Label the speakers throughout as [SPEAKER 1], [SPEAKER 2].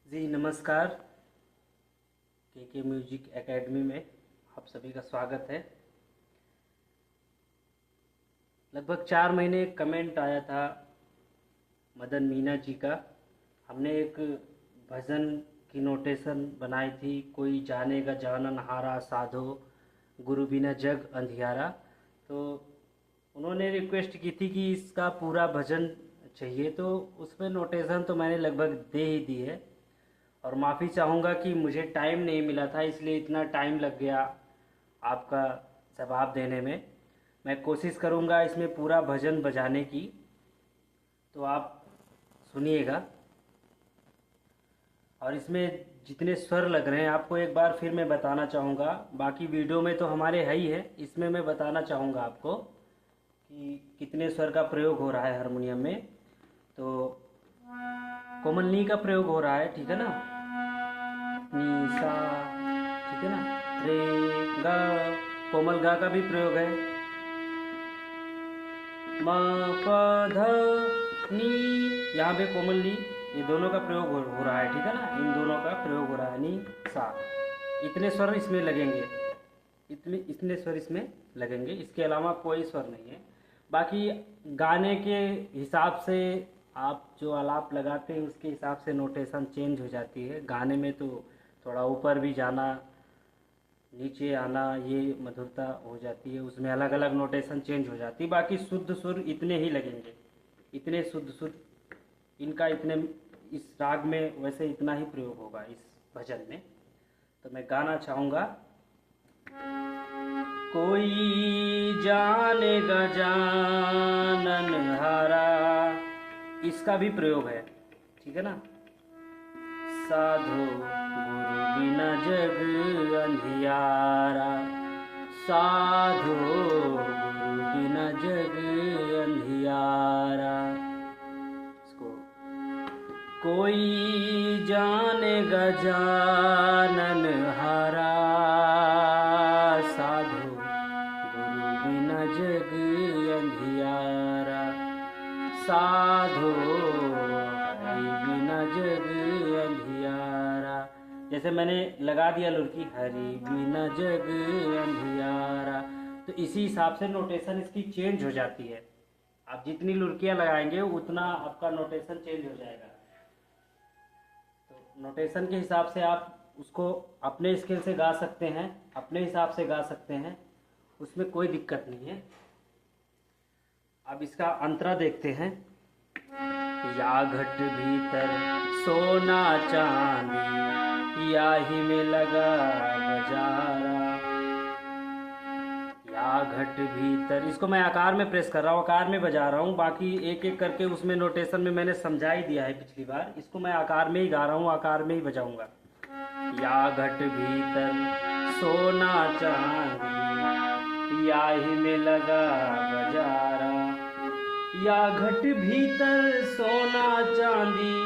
[SPEAKER 1] जी नमस्कार। के music academy में आप सभी का स्वागत है। लगभग 4 महीने कमेंट आया था मदन मीना जी का। हमने एक भजन की नोटेशन बनाई थी, कोई जानेगा जानन हारा साधो गुरु बिना जग अंधियारा। तो उन्होंने रिक्वेस्ट की थी कि इसका पूरा भजन चाहिए, तो उसमें नोटेशन तो मैंने लगभग दे ही दी है। और माफ़ी चाहूँगा कि मुझे टाइम नहीं मिला था, इसलिए इतना टाइम लग गया आपका जवाब देने में। मैं कोशिश करूँगा इसमें पूरा भजन बजाने की, तो आप सुनिएगा। और इसमें जितने स्वर लग रहे हैं आपको एक बार फिर मैं बताना चाहूँगा। बाकी वीडियो में तो हमारे है ही है, इसमें मैं बताना चाहूँगा आपको कि कितने स्वर का प्रयोग हो रहा है हारमोनियम में। तो कोमल नी का प्रयोग हो रहा है, ठीक है ना, नी सा, ठीक है ना, रे गा, कोमल गा का भी प्रयोग है, म प ध नी, यहाँ पे कोमल नी, ये दोनों का प्रयोग हो रहा है, ठीक है ना, इन दोनों का प्रयोग हो रहा है, नी सा। इतने स्वर इसमें लगेंगे, इतने स्वर इसमें लगेंगे, इसके अलावा कोई स्वर नहीं है। बाकी गाने के हिसाब से आप जो आलाप लगाते हैं उसके हिसाब से नोटेशन चेंज हो जाती है। गाने में तो थोड़ा ऊपर भी जाना, नीचे आना, ये मधुरता हो जाती है, उसमें अलग अलग नोटेशन चेंज हो जाती है। बाकी शुद्ध सुर इतने ही लगेंगे, इतने शुद्ध सुर इनका, इतने इस राग में वैसे इतना ही प्रयोग होगा इस भजन में। तो मैं गाना चाहूँगा, कोई जाने गजानन हारा, इसका भी प्रयोग है, ठीक है ना, साधो गुरु बिना जग अंधियारा, साधो गुरु बिना जग अंधियारा। इसको कोई जाने गजानन हारा, साधो गुरु बिना जग अंधियारा, साधो हरि बिना जग अंधियारा। जैसे मैंने लगा दिया लुढ़की, हरि बिना जग अंधियारा, तो इसी हिसाब से नोटेशन इसकी चेंज हो जाती है। आप जितनी लुढ़कियाँ लगाएंगे उतना आपका नोटेशन चेंज हो जाएगा। तो नोटेशन के हिसाब से आप उसको अपने स्केल से गा सकते हैं, अपने हिसाब से गा सकते हैं, उसमें कोई दिक्कत नहीं है। अब इसका अंतरा देखते हैं। या घट भीतर सोना चांदी, या ही में लगा बजारा, या घट भीतर, इसको मैं आकार में प्रेस कर रहा हूँ, आकार में बजा रहा हूँ। बाकी एक एक करके उसमें नोटेशन में मैंने समझा ही दिया है पिछली बार, इसको मैं आकार में ही गा रहा हूँ, आकार में ही बजाऊंगा। या घट भीतर सोना चांदी, या ही में लगा बजारा, या घट भीतर सोना चांदी,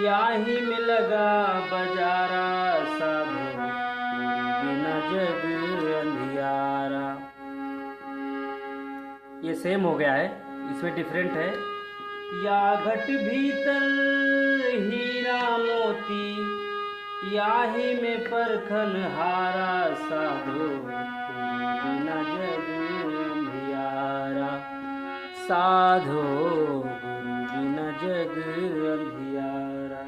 [SPEAKER 1] या ही में लगा बजारा, साधो गुरु बिना जग अंधियारा। ये सेम हो गया है, इसमें डिफरेंट है। या घट भीतर हीरा मोती, या ही में परखन हारा, साधो गुरु बिना जग अंधियारा, साधो गुरु बिना जग अंधियारा।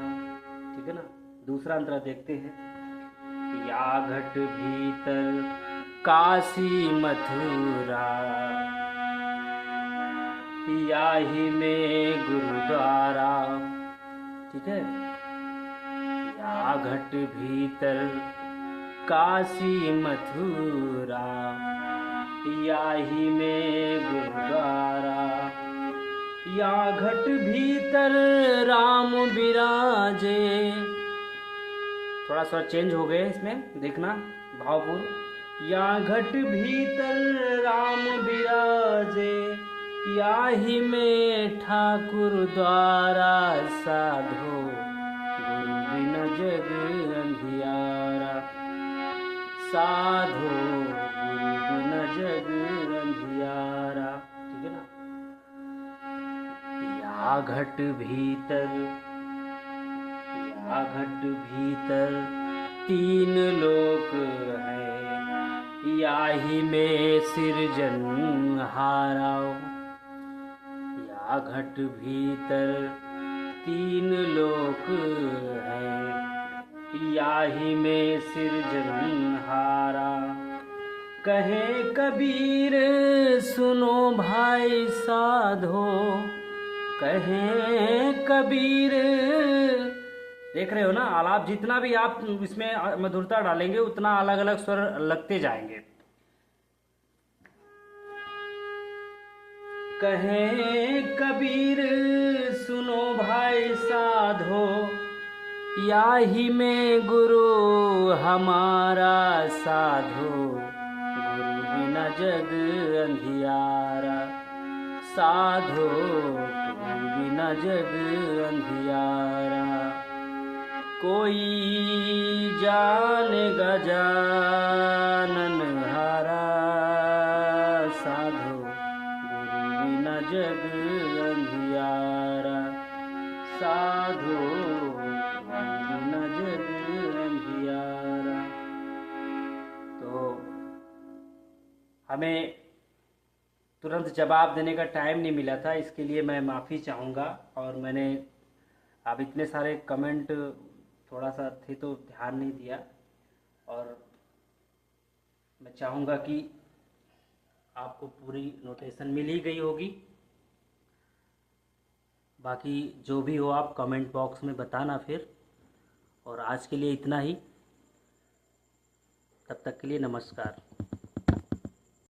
[SPEAKER 1] ठीक है ना। दूसरा अंतरा देखते हैं। या घट भीतर काशी मथुरा, या ही में गुरुद्वारा, ठीक है। या घट भीतर काशी मथुरा, या ही में गुरुद्वारा, या घट भीतर राम विराजे। थोड़ा सा चेंज हो गए इसमें, देखना भावपूर्ण। या घट भीतर राम विराजे, या ही में ठाकुर द्वारा, साधो गुरु बिना जग अंधियारा, साधो गुरु बिना जग अंधियारा। ठीक है ना। या घट भीतर, या घट भीतर तीन लोक है, याही में सिरजनहारा। या घट भीतर तीन लोक है, याही में सिरजनहारा। कहे कबीर सुनो भाई साधो, कहे कबीर। देख रहे हो ना, आलाप जितना भी आप इसमें मधुरता डालेंगे उतना अलग अलग स्वर लगते जाएंगे। कहे कबीर सुनो भाई साधो, याही में गुरु हमारा साधो। गुरु बिना जग अंधियारा, साधो गुरु बिना जग अंधियारा। कोई जाने गजानन हारा, साधो गुरु बिना जग अंधियारा। साधो बिना जग अंधियारा। तो हमें तुरंत जवाब देने का टाइम नहीं मिला था, इसके लिए मैं माफ़ी चाहूँगा। और मैंने अब इतने सारे कमेंट थोड़ा सा थे तो ध्यान नहीं दिया, और मैं चाहूँगा कि आपको पूरी नोटेशन मिल ही गई होगी। बाकी जो भी हो आप कमेंट बॉक्स में बताना फिर। और आज के लिए इतना ही, तब तक के लिए नमस्कार।